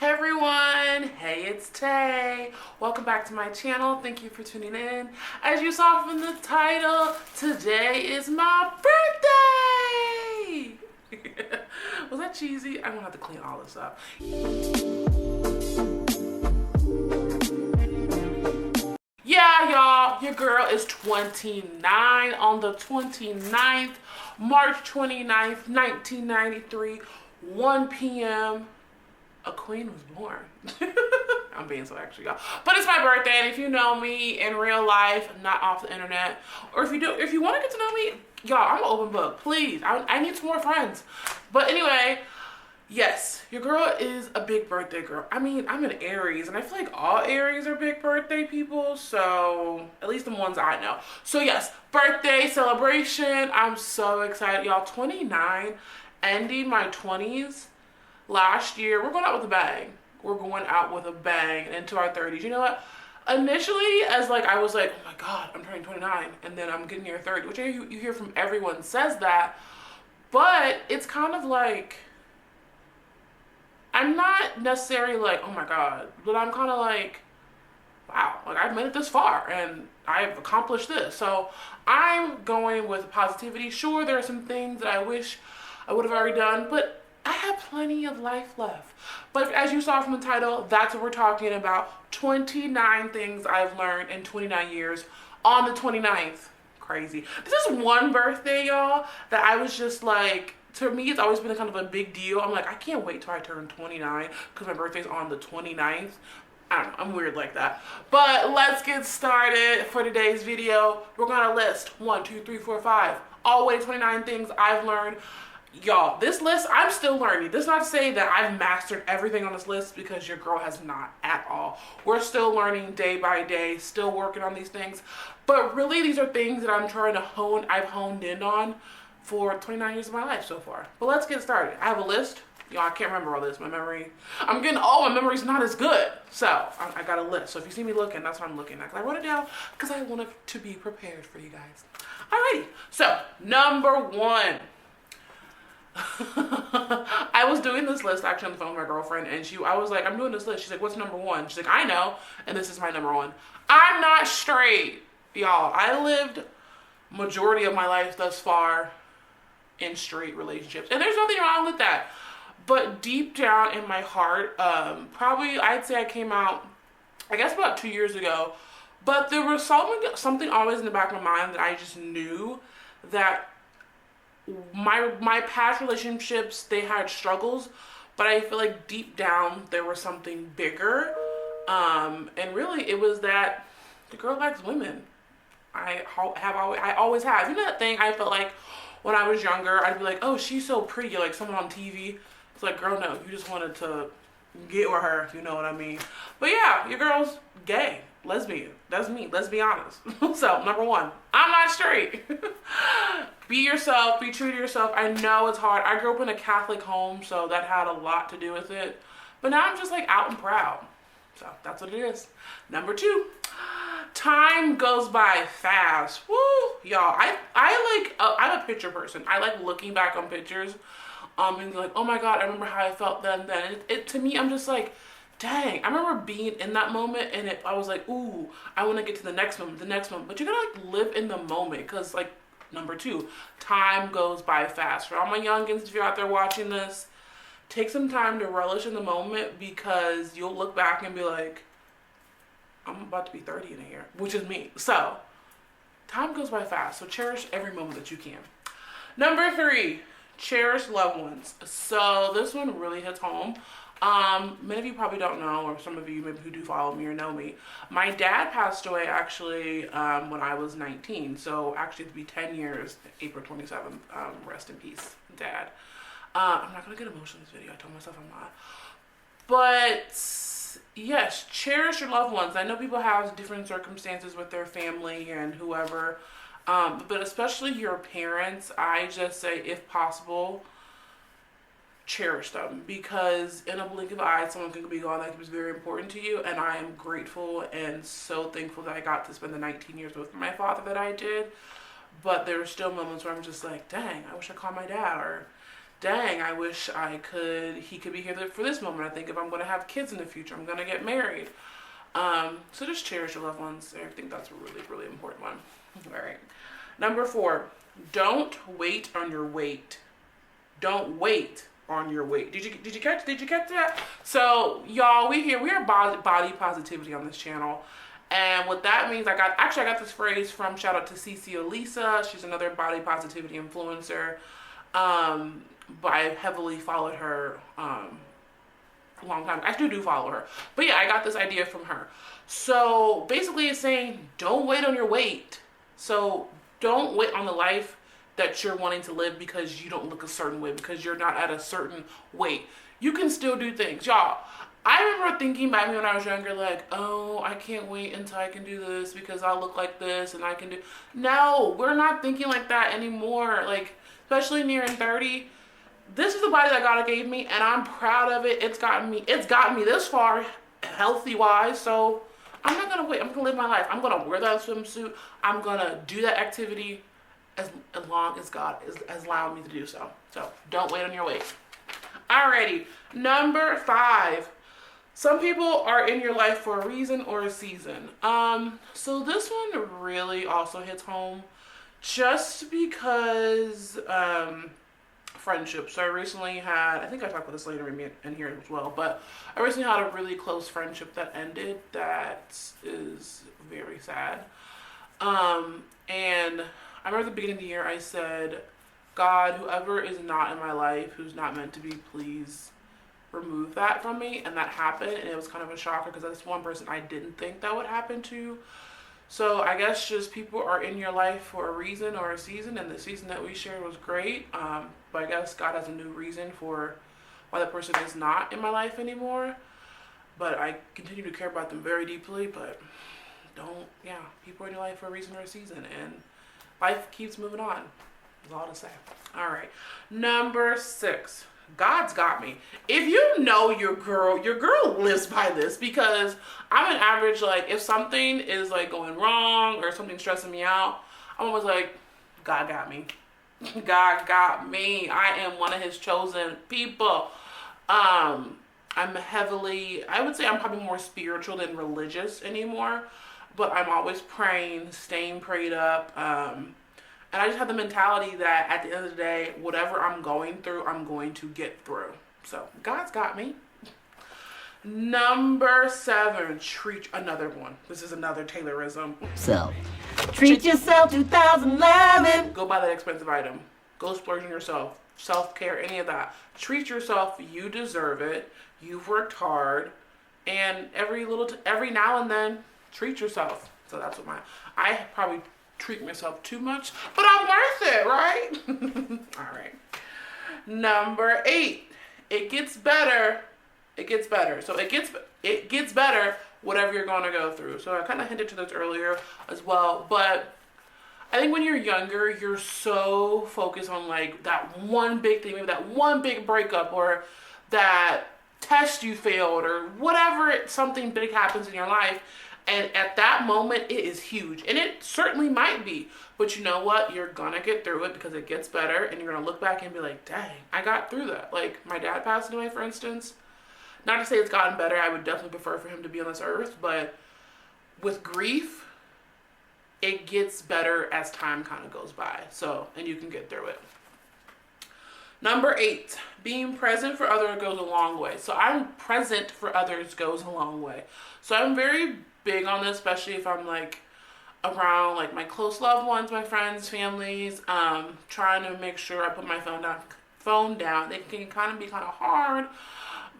Hey everyone, hey, it's Tay. Welcome back to my channel. Thank you for tuning in. As you saw from the title, today is my birthday. Was that cheesy? I'm gonna have to clean all this up. Yeah, y'all, your girl is 29 on the 29th, March 29th, 1993, 1 p.m. A queen was born. I'm being so extra, y'all. But it's my birthday, and if you know me in real life, not off the internet, or if you want to get to know me, y'all, I'm an open book. Please, I need some more friends. But anyway, yes, your girl is a big birthday girl. I mean, I'm an Aries, and I feel like all Aries are big birthday people, so at least the ones I know. So yes, birthday celebration. I'm so excited, y'all. 29, ending my 20s. Last year, we're going out with a bang. We're going out with a bang into our 30s. You know what? Initially, as like, I was like, oh my God, I'm turning 29, and then I'm getting near 30, which you hear from everyone says that, but it's kind of like, I'm not necessarily like, oh my God, but I'm kind of like, wow, like I've made it this far, and I've accomplished this. So I'm going with positivity. Sure, there are some things that I wish I would have already done, but I have plenty of life left. But as you saw from the title, that's what we're talking about. 29 things I've learned in 29 years on the 29th. Crazy. This is one birthday, y'all, that I was just like, to me, it's always been kind of a big deal. I'm like, I can't wait till I turn 29 because my birthday's on the 29th. I don't know, I'm weird like that. But let's get started for today's video. We're gonna list 1, 2, 3, 4, 5, all the way to 29 things I've learned. Y'all, this list, I'm still learning. This is not to say that I've mastered everything on this list, because your girl has not at all. We're still learning day by day, still working on these things. But really, these are things that I'm trying to I've honed in on for 29 years of my life so far. But let's get started. I have a list. Y'all, I can't remember all this. My memory, I'm getting old. My memory's not as good. So I got a list. So if you see me looking, that's what I'm looking at. I wrote it down because I wanted to be prepared for you guys. Alrighty. So number 1. I was doing this list actually on the phone with my girlfriend, and I was like, I'm doing this list. She's like, what's number 1? She's like, I know, and this is my number 1. I'm not straight, y'all. I lived majority of my life thus far in straight relationships, and there's nothing wrong with that. But deep down in my heart, probably I'd say I came out, I guess about 2 years ago, but there was something always in the back of my mind that I just knew that my past relationships, they had struggles, but I feel like deep down there was something bigger, and really it was that the girl likes women. I always have. You know that thing I felt like when I was younger, I'd be like, oh, she's so pretty, like someone on TV. It's like, girl, no, you just wanted to get with her, if you know what I mean. But yeah, your girl's gay, lesbian. That's me, let's be honest. So number 1, I'm not straight. Be yourself, be true to yourself. I know it's hard. I grew up in a Catholic home, so that had a lot to do with it. But now I'm just like out and proud. So that's what it is. Number 2, time goes by fast. Woo, y'all. I'm a picture person. I like looking back on pictures, and like, oh my God, I remember how I felt then. It to me, I'm just like, dang, I remember being in that moment, and I was like, ooh, I want to get to the next moment. But you gotta like live in the moment, because like, number 2, time goes by fast. For all my youngins, if you're out there watching this, take some time to relish in the moment, because you'll look back and be like, I'm about to be 30 in a year, which is me. So time goes by fast. So cherish every moment that you can. Number 3, cherish loved ones. So this one really hits home. Many of you probably don't know, or some of you maybe who do follow me or know me. My dad passed away actually when I was 19. So actually it'd be 10 years, April 27th. Rest in peace, Dad. I'm not gonna get emotional in this video. I told myself I'm not. But yes, cherish your loved ones. I know people have different circumstances with their family and whoever, but especially your parents, I just say, if possible, cherish them, because in a blink of an eye someone can be gone that was very important to you. And I am grateful and so thankful that I got to spend the 19 years with my father that I did. But there are still moments where I'm just like, dang, I wish I called my dad, or dang, I wish he could be here for this moment. I think if I'm going to have kids in the future, I'm going to get married. So just cherish your loved ones. I think that's a really, really important one. All right. Number 4, don't wait on your weight. Don't wait on your weight. Did you catch that? So y'all, we are body positivity on this channel. And what that means, I got this phrase from, shout out to Cece Elisa. She's another body positivity influencer. But I heavily followed her a long time. I do follow her. But yeah, I got this idea from her. So basically it's saying, don't wait on your weight. So don't wait on the life that you're wanting to live because you don't look a certain way, because you're not at a certain weight. You can still do things. Y'all, I remember thinking back when I was younger, like, oh, I can't wait until I can do this because I'll look like this and I can do. No, we're not thinking like that anymore. Like, especially nearing 30. This is the body that God gave me, and I'm proud of it. It's gotten me this far, healthy wise. So I'm not gonna wait. I'm gonna live my life. I'm gonna wear that swimsuit. I'm gonna do that activity as long as God is allowing me to do so. So don't wait on your weight. Alrighty, number 5. Some people are in your life for a reason or a season. So this one really also hits home, just because friendship. So I recently had, I think I talked about this later in here as well, but I recently had a really close friendship that ended. That is very sad. And I remember at the beginning of the year I said, God, whoever is not in my life, who's not meant to be, please remove that from me. And that happened, and it was kind of a shocker because that's one person I didn't think that would happen to. So I guess just people are in your life for a reason or a season, and the season that we shared was great. But I guess God has a new reason for why that person is not in my life anymore. But I continue to care about them very deeply, but people are in your life for a reason or a season, and life keeps moving on. That's all to say. All right. Number 6. God's got me. If you know your girl lives by this, because I'm an average, like, if something is like going wrong or something stressing me out, I'm always like, God got me. God got me. I am one of his chosen people. I would say I'm probably more spiritual than religious anymore, but I'm always praying, staying prayed up. And I just have the mentality that at the end of the day, whatever I'm going through, I'm going to get through. So God's got me. Number 7, another one. This is another Taylorism. So, treat yourself 2011. Go buy that expensive item. Go splurge on yourself. Self-care, any of that. Treat yourself. You deserve it. You've worked hard. And every now and then, treat yourself. So that's what I probably treat myself too much, but I'm worth it, right? All right. Number 8, it gets better. So it gets better whatever you're going to go through. So I kind of hinted to this earlier as well, but I think when you're younger, you're so focused on like that one big thing, maybe that one big breakup or that test you failed or whatever, something big happens in your life. And at that moment, it is huge. And it certainly might be. But you know what? You're going to get through it because it gets better. And you're going to look back and be like, dang, I got through that. Like, my dad passed away, for instance. Not to say it's gotten better. I would definitely prefer for him to be on this earth. But with grief, it gets better as time kind of goes by. So, and you can get through it. Number 8, being present for others goes a long way. So I'm present for others goes a long way. So I'm very big on this, especially if I'm like around like my close loved ones, my friends, families, trying to make sure I put my phone down. It can kind of be kind of hard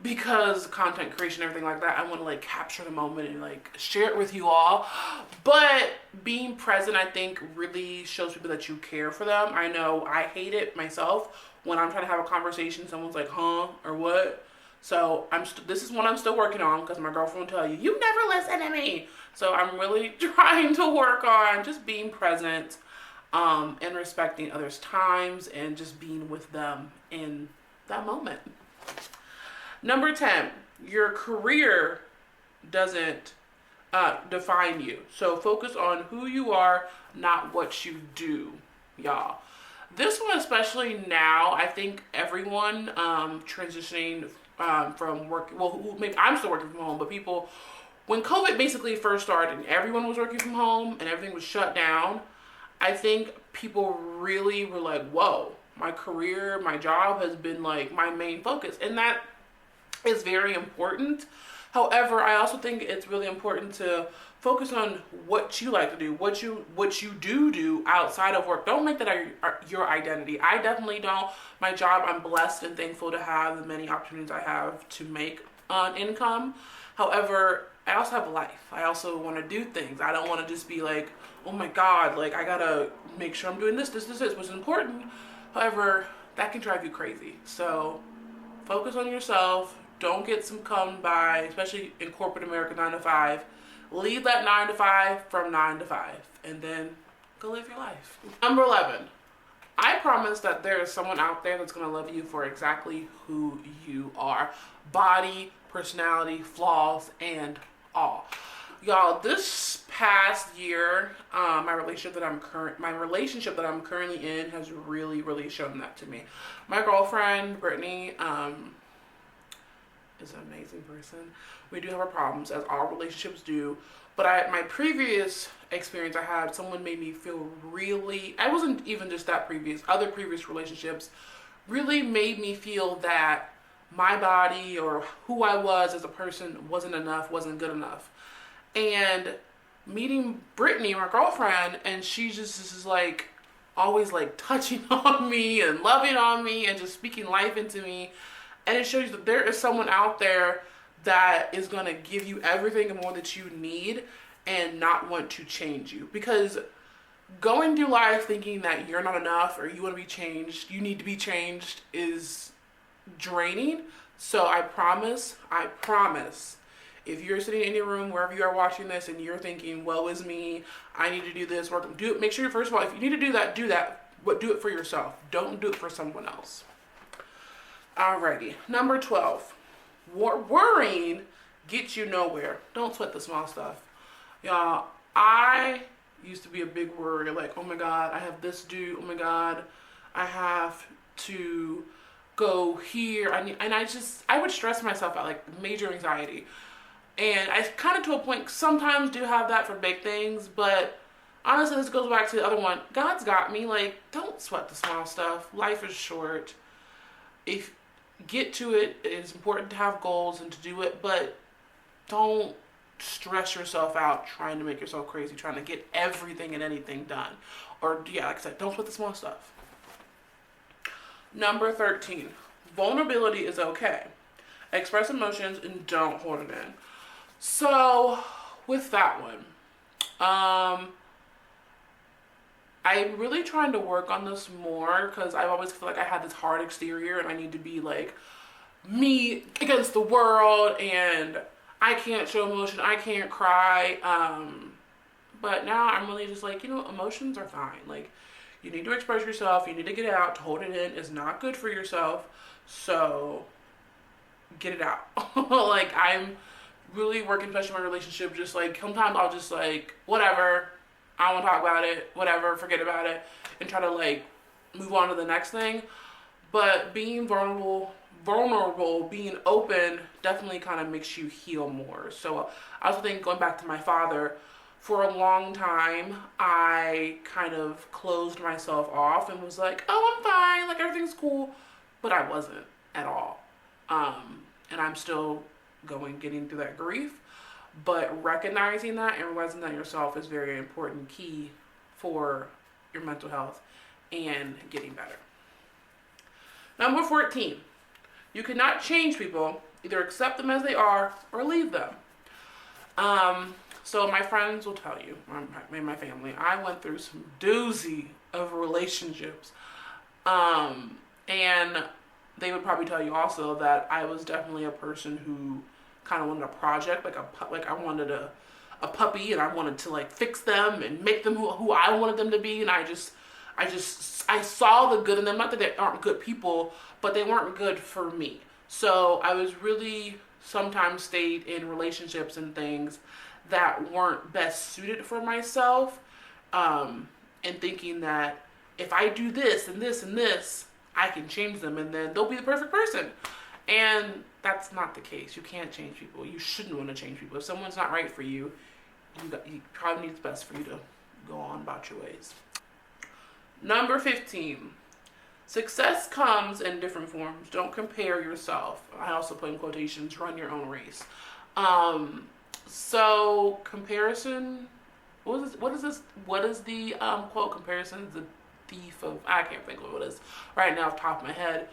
because content creation, everything like that, I want to like capture the moment and like share it with you all. But being present, I think, really shows people that you care for them. I know I hate it myself when I'm trying to have a conversation, someone's like, huh, or what? So this is one I'm still working on, because my girlfriend will tell you, you never listen to me. So I'm really trying to work on just being present, and respecting others' times and just being with them in that moment. Number 10, your career doesn't define you. So focus on who you are, not what you do, y'all. This one, especially now, I think everyone transitioning from work, well, maybe I'm still working from home, but people, when COVID basically first started and everyone was working from home and everything was shut down, I think people really were like, whoa, my career, my job has been like my main focus. And that is very important. However, I also think it's really important to focus on what you like to do, what you do outside of work. Don't make that your identity. I definitely don't. My job, I'm blessed and thankful to have the many opportunities I have to make an income. However, I also have a life. I also want to do things. I don't want to just be like, oh my God, like I gotta make sure I'm doing this, which is important. However, that can drive you crazy. So focus on yourself. Don't get succumbed by, especially in corporate America, 9 to 5. Leave that 9 to 5 from 9 to 5 and then go live your life. Number 11. I promise that there is someone out there that's going to love you for exactly who you are. Body, personality, flaws, and all. Y'all, this past year, my relationship that I'm currently in has really shown that to me. My girlfriend, Brittany, is an amazing person. We do have our problems, as all relationships do. But my previous experience I had, someone made me feel really, I wasn't even just that other previous relationships really made me feel that my body or who I was as a person wasn't enough, wasn't good enough. And meeting Brittany, my girlfriend, and she just is like always like touching on me and loving on me and just speaking life into me. And it shows you that there is someone out there that is going to give you everything and more that you need and not want to change you. Because going through life thinking that you're not enough or you want to be changed, you need to be changed, is draining. So I promise, if you're sitting in your room, wherever you are watching this, and you're thinking, woe is me, I need to do this, work, do it. Make sure, first of all, if you need to do that, but do it for yourself. Don't do it for someone else. Alrighty, number 12. Worrying gets you nowhere. Don't sweat the small stuff. Y'all, I used to be a big worrier, like, oh my God, I have this due, oh my God, I have to go here. I would stress myself out, like major anxiety. And I kind of to a point sometimes do have that for big things, but honestly, this goes back to the other one. God's got me. Like, don't sweat the small stuff. Life is short. If get to it, it's important to have goals and to do it, but don't stress yourself out trying to make yourself crazy, trying to get everything and anything done. Or, yeah, like I said, don't sweat the small stuff. Number 13. Vulnerability is okay. Express emotions and don't hold it in. So, with that one, I'm really trying to work on this more because I always feel like I had this hard exterior and I need to be like me against the world and I can't show emotion, I can't cry. But now I'm really just like, emotions are fine. Like, you need to express yourself, you need to get it out. To hold it in is not good for yourself. So, get it out. Like, I'm really working, especially in my relationship, just like sometimes I'll just like, whatever, I don't want to talk about it, whatever, forget about it, and try to like move on to the next thing. But being vulnerable, being open definitely kind of makes you heal more. So I also think, going back to my father, for a long time, I kind of closed myself off and was like, oh, I'm fine, like everything's cool. But I wasn't at all. And I'm still getting through that grief. But recognizing that and realizing that yourself is very important, key for your mental health and getting better. Number 14. You cannot change people. Either accept them as they are or leave them. So my friends will tell you, my family, I went through some doozy of relationships. And they would probably tell you also that I was definitely a person who kind of wanted a project, like I wanted a puppy, and I wanted to like fix them and make them who I wanted them to be. And I saw the good in them. Not that they aren't good people, but they weren't good for me. So I was really sometimes stayed in relationships and things that weren't best suited for myself, and thinking that if I do this and this and this, I can change them and then they'll be the perfect person. And that's not the case. You can't change people. You shouldn't want to change people. If someone's not right for you, you probably need the best for you to go on about your ways. Number 15. Success comes in different forms. Don't compare yourself. I also put in quotations, run your own race. So comparison, what is this? What is the quote? Comparison is the thief of, I can't think of what it is right now off the top of my head.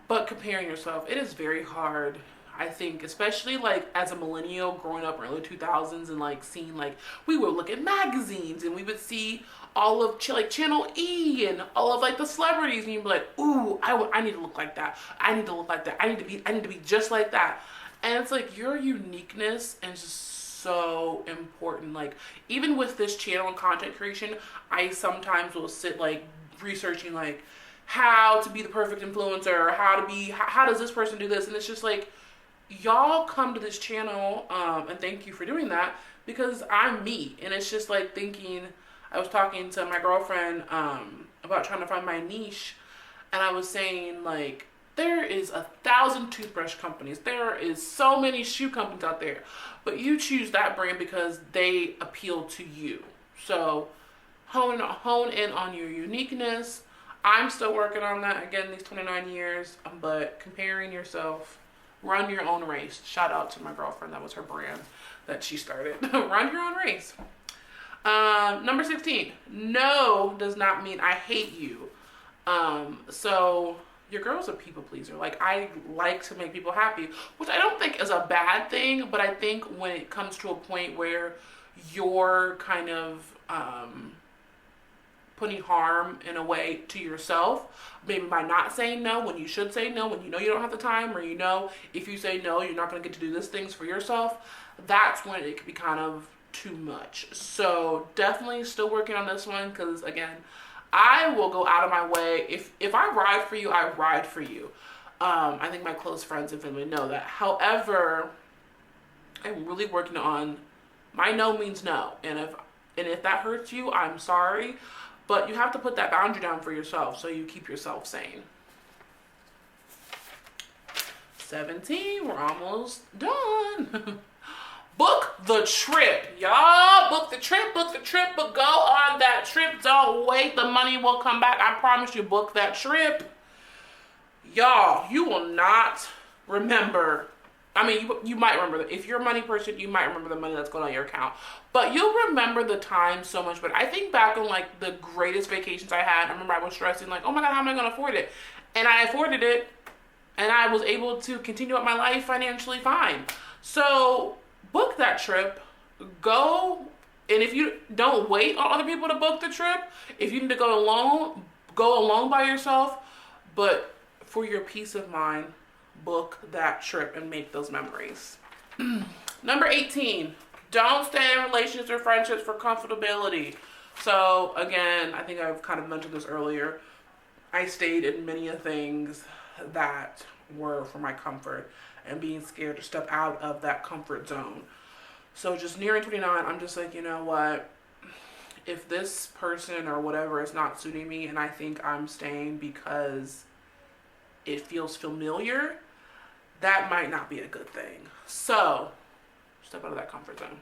But comparing yourself, it is very hard. I think, especially like as a millennial growing up in early 2000s and like seeing, like, we would look at magazines and we would see all of like Channel E and all of like the celebrities, and you'd be like, ooh, I need to look like that. I need to look like that. I need to be just like that. And it's like your uniqueness is just so important. Like, even with this channel and content creation, I sometimes will sit like researching like how to be the perfect influencer, how does this person do this, and it's just like, y'all come to this channel, and thank you for doing that, because I'm me. And it's just like thinking, I was talking to my girlfriend about trying to find my niche, and I was saying, like, there is 1,000 toothbrush companies, there is so many shoe companies out there, but you choose that brand because they appeal to you. So hone in on your uniqueness. I'm still working on that, again, these 29 years, but comparing yourself, run your own race. Shout out to my girlfriend. That was her brand that she started. Run your own race. Number 16. No does not mean I hate you. So your girl's a people pleaser. Like, I like to make people happy, which I don't think is a bad thing, but I think when it comes to a point where you're kind of putting harm in a way to yourself, maybe by not saying no when you should say no, when you know you don't have the time, or you know if you say no you're not going to get to do these things for yourself, that's when it could be kind of too much. So definitely still working on this one, because again, I will go out of my way. If I ride for you, I ride for you. I think my close friends and family know that. However, I'm really working on my no means no, and if that hurts you, I'm sorry. But you have to put that boundary down for yourself so you keep yourself sane. 17, we're almost done. Book the trip, y'all. Book the trip, but go on that trip. Don't wait, the money will come back. I promise you, book that trip. Y'all, you will not remember. I mean, you might remember that. If you're a money person, you might remember the money that's going on your account. But you'll remember the time so much. But I think back on, like, the greatest vacations I had. I remember I was stressing, like, oh my God, how am I going to afford it? And I afforded it. And I was able to continue up my life financially fine. So book that trip. Go. And if you don't wait on other people to book the trip, if you need to go alone by yourself. But for your peace of mind, book that trip and make those memories. Number 18, don't stay in relationships or friendships for comfortability. So again, I think I've kind of mentioned this earlier. I stayed in many of things that were for my comfort and being scared to step out of that comfort zone. So just nearing 29, I'm just like, you know what? If this person or whatever is not suiting me and I think I'm staying because it feels familiar, that might not be a good thing. So step out of that comfort zone.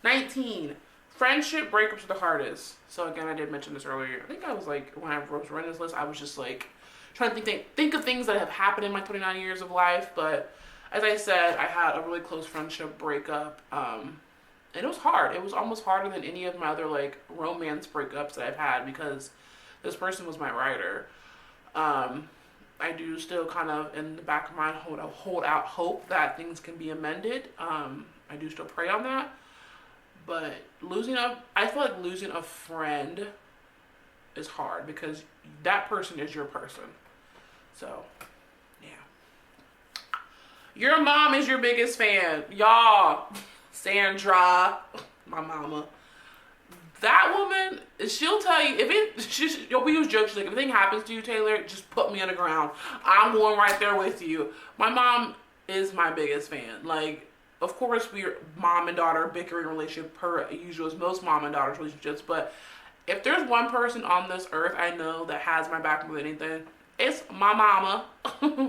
19, friendship breakups are the hardest. So again, I did mention this earlier. I think I was like, when I was running this list, I was just like trying to think of things that have happened in my 29 years of life. But as I said, I had a really close friendship breakup. And it was hard. It was almost harder than any of my other like romance breakups that I've had, because this person was my writer. I do still kind of in the back of my mind hold out hope that things can be amended. I do still pray on that. But I feel like losing a friend is hard, because that person is your person. So, yeah. Your mom is your biggest fan. Y'all, Sandra, my mama. That woman, she'll tell you, we use jokes, she's like, if anything happens to you, Taylor, just put me on the ground. I'm one right there with you. My mom is my biggest fan. Like, of course, we're mom and daughter bickering relationship per usual, as most mom and daughter relationships, but If there's one person on this earth I know that has my back more than anything, it's my mama.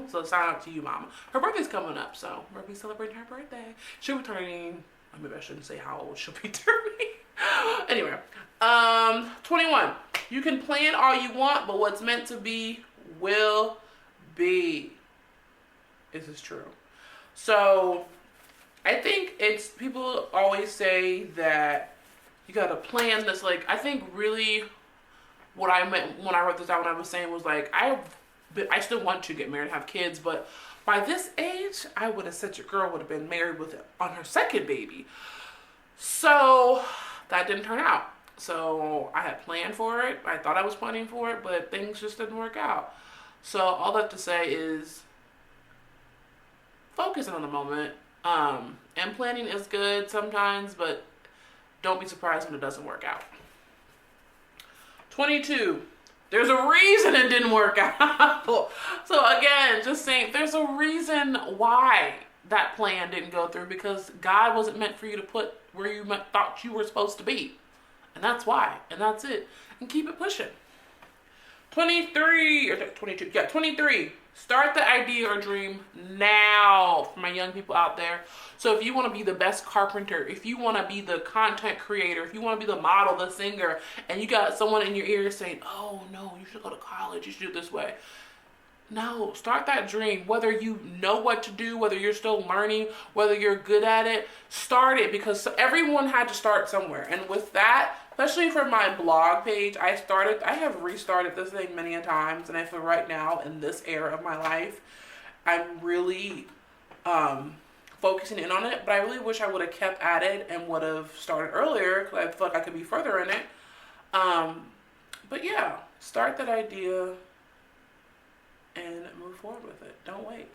So shout out to you, mama. Her birthday's coming up, so we'll be celebrating her birthday. She'll be turning, maybe I shouldn't say how old she'll be turning. Anyway, 21. You can plan all you want, but what's meant to be will be. This is true. So I think it's, people always say that you gotta plan this. Like, I think really what I meant when I wrote this down, what I was saying was like, I still want to get married and have kids, but by this age, I would have said your girl would have been married on her second baby. So that didn't turn out. So I had planned for it. I thought I was planning for it, but things just didn't work out. So all that to say is focusing on the moment. And planning is good sometimes, but don't be surprised when it doesn't work out. 22. There's a reason it didn't work out. So again, just saying, there's a reason why that plan didn't go through, because God wasn't meant for you to put where you thought you were supposed to be. And that's why. And that's it. And keep it pushing. 23 or 22. Yeah, 23. Start the idea or dream now, for my young people out there. So if you want to be the best carpenter, if you want to be the content creator, if you want to be the model, the singer, and you got someone in your ear saying, oh no, you should go to college, you should do it this way. No, start that dream. Whether you know what to do, whether you're still learning, whether you're good at it, start it, because everyone had to start somewhere. And with that, especially for my blog page, I have restarted this thing many a times, and I feel right now in this era of my life, I'm really focusing in on it, but I really wish I would have kept at it and would have started earlier, because I feel like I could be further in it. But yeah, start that idea and move forward with it. Don't wait.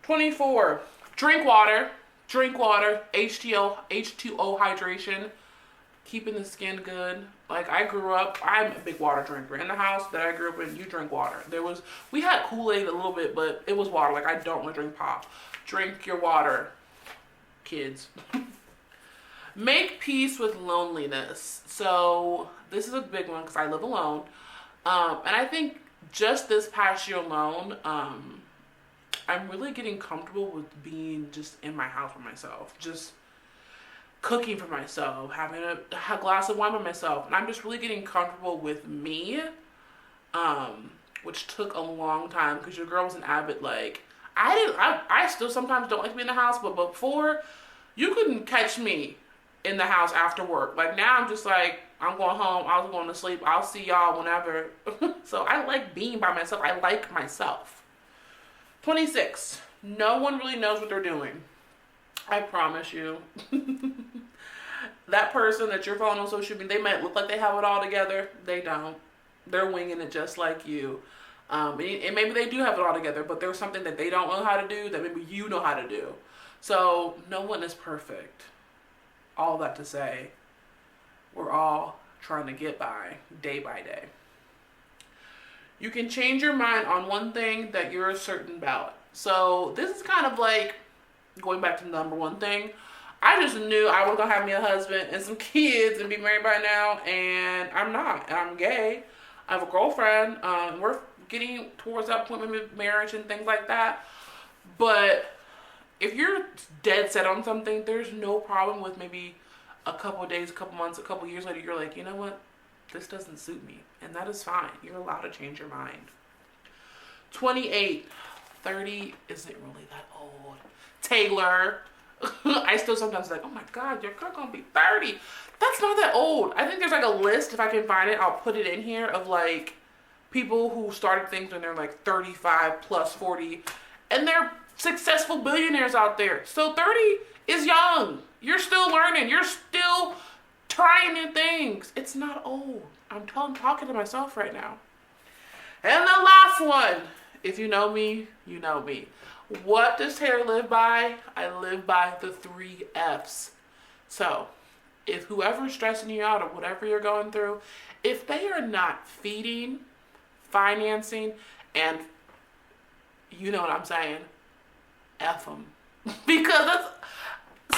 24. Drink water. Drink water. H2O hydration. Keeping the skin good. Like, I grew up, I'm a big water drinker. In the house that I grew up in, you drink water. We had Kool-Aid a little bit, but it was water. Like, I don't want to drink pop. Drink your water, kids. Make peace with loneliness. So this is a big one because I live alone. And I think just this past year alone, I'm really getting comfortable with being just in my house by myself. Just cooking for myself, having a glass of wine by myself. And I'm just really getting comfortable with me, which took a long time because your girl was an avid, like, I still sometimes don't like to be in the house, but before, you couldn't catch me in the house after work. Like, now I'm just like, I'm going home, I was going to sleep, I'll see y'all whenever. So I like being by myself. I like myself. 26. No one really knows what they're doing. I promise you. That person that you're following on social media, they might look like they have it all together. They don't. They're winging it just like you. And maybe they do have it all together, but there's something that they don't know how to do that maybe you know how to do. So no one is perfect. All that to say, we're all trying to get by day. You can change your mind on one thing that you're certain about. So this is kind of like going back to the number one thing. I just knew I was going to have me a husband and some kids and be married by now, and I'm not. And I'm gay. I have a girlfriend. We're getting towards that point with marriage and things like that. But if you're dead set on something, there's no problem with maybe a couple of days, a couple months, a couple years later, you're like, you know what? This doesn't suit me. And that is fine. You're allowed to change your mind. 28. 30 isn't really that old. Taylor. I still sometimes like, oh my God, your girl gonna be 30. That's not that old. I think there's like a list, if I can find it, I'll put it in here, of like people who started things when they're like 35 plus 40. And they're successful billionaires out there. So 30 is young. You're still learning. You're still trying new things. It's not old. I'm talking to myself right now. And the last one. If you know me, you know me. What does Taylor live by? I live by the 3 F's. So, if whoever's stressing you out or whatever you're going through, if they are not feeding, financing, and you know what I'm saying, F them. Because that's,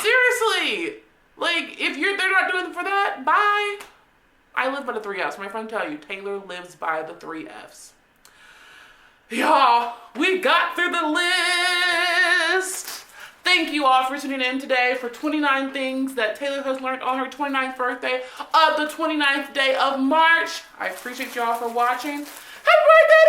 seriously, like, if they're not doing it for that, bye. I live by the 3 F's. My friend tell you, Taylor lives by the 3 F's. Y'all, we got through the list. Thank you all for tuning in today for 29 things that Taylor has learned on her 29th birthday of the 29th day of March. I appreciate y'all for watching. Happy birthday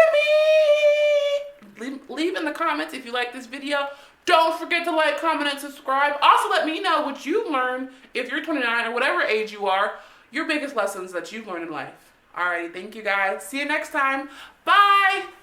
to me! Leave in the comments if you like this video. Don't forget to like, comment, and subscribe. Also, let me know what you learned, if you're 29 or whatever age you are, your biggest lessons that you've learned in life. Alrighty, thank you guys. See you next time. Bye!